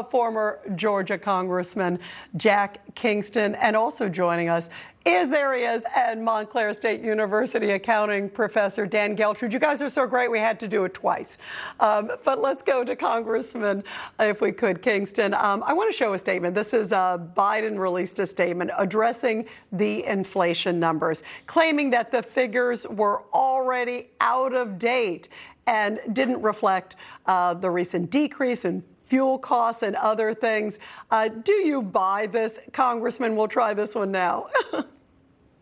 Former Georgia Congressman Jack Kingston, and also joining us there he is, and Montclair State University accounting professor Dan Geltrude. You guys are so great, we had to do it twice. But let's go to Congressman, if we could, Kingston. I want to show a statement. This is Biden released a statement addressing the inflation numbers, claiming that the figures were already out of date and didn't reflect the recent decrease in fuel costs and other things. Do you buy this, Congressman? We'll try this one now.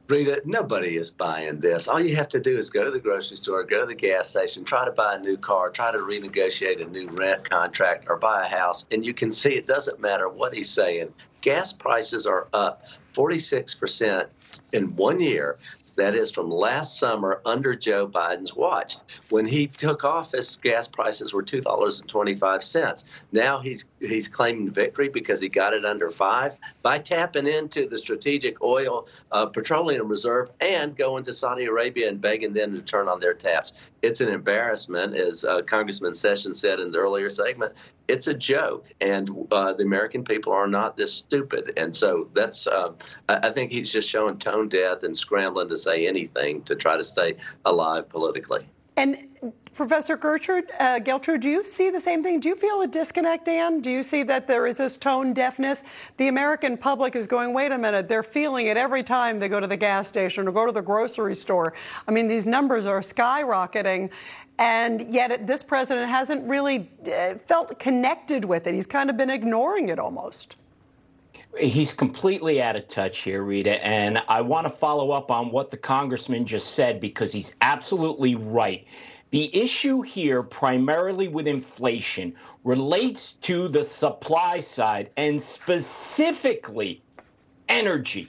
Rita, nobody is buying this. All you have to do is go to the grocery store, go to the gas station, try to buy a new car, try to renegotiate a new rent contract, or buy a house, and you can see it doesn't matter what he's saying. Gas prices are up 46% in 1 year. That is from last summer under Joe Biden's watch. When he took office, gas prices were $2.25. Now he's claiming victory because he got it under $5 by tapping into the strategic oil petroleum reserve and going to Saudi Arabia and begging them to turn on their taps. It's an embarrassment, as Congressman Sessions said in the earlier segment. It's a joke, and the American people are not this stupid. And so that's, I think he's just showing tone deaf and scrambling to say anything to try to stay alive politically. And Professor Geltrude, do you see the same thing? Do you feel a disconnect, Dan? Do you see that there is this tone deafness? The American public is going, wait a minute, they're feeling it every time they go to the gas station or go to the grocery store. I mean, these numbers are skyrocketing. And yet this president hasn't really felt connected with it. He's kind of been ignoring it almost. He's completely out of touch here, Rita. And I want to follow up on what the congressman just said, because he's absolutely right. The issue here, primarily with inflation, relates to the supply side and specifically energy.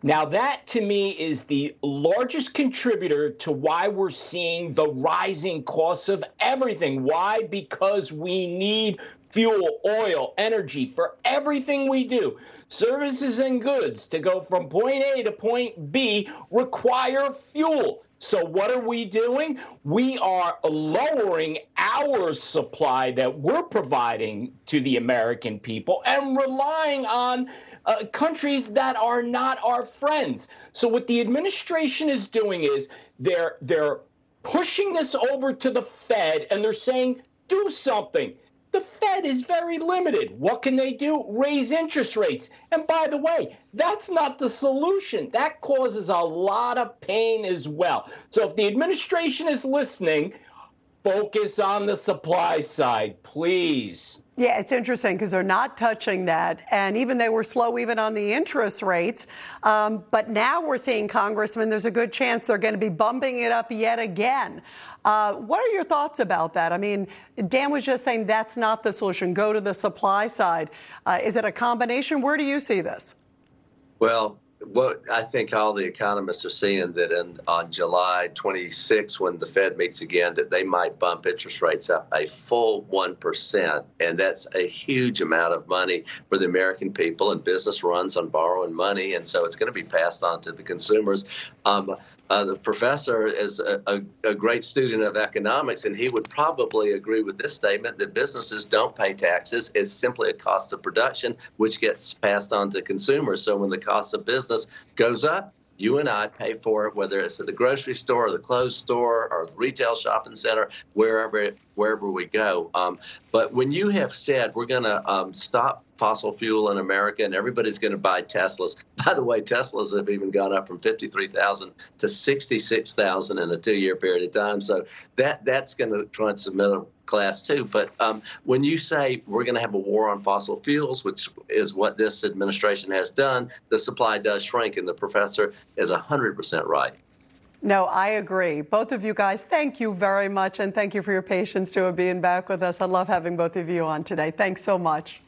Now, that, to me, is the largest contributor to why we're seeing the rising costs of everything. Why? Because we need fuel, oil, energy for everything we do. Services and goods to go from point A to point B require fuel. So what are we doing? We are lowering our supply that we're providing to the American people and relying on countries that are not our friends. So what the administration is doing is they're pushing this over to the Fed, and they're saying, do something. The Fed is very limited. What can they do? Raise interest rates. And by the way, that's not the solution. That causes a lot of pain as well. So if the administration is listening, focus on the supply side, please. Yeah, it's interesting because they're not touching that. And even they were slow even on the interest rates. But now we're seeing, Congressman, there's a good chance they're going to be bumping it up yet again. What are your thoughts about that? I mean, Dan was just saying that's not the solution. Go to the supply side. Is it a combination? Where do you see this? Well, what I think all the economists are seeing that on July 26, when the Fed meets again, that they might bump interest rates up a full 1%. And that's a huge amount of money for the American people, and business runs on borrowing money. And so it's going to be passed on to the consumers. The professor is a great student of economics, and he would probably agree with this statement that businesses don't pay taxes. It's simply a cost of production, which gets passed on to consumers. So when the cost of business goes up, you and I pay for it, whether it's at the grocery store or the clothes store or the retail shopping center, wherever we go. But when you have said we're going to stop fossil fuel in America and everybody's going to buy Teslas. By the way, Teslas have even gone up from 53,000 to 66,000 in a 2-year period of time. So that's going to crunch the middle class too. But when you say we're going to have a war on fossil fuels, which is what this administration has done, the supply does shrink, and the professor is 100% right. No, I agree. Both of you guys, thank you very much, and thank you for your patience to being back with us. I love having both of you on today. Thanks so much.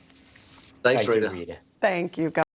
Thanks, Rita. Thank you, guys.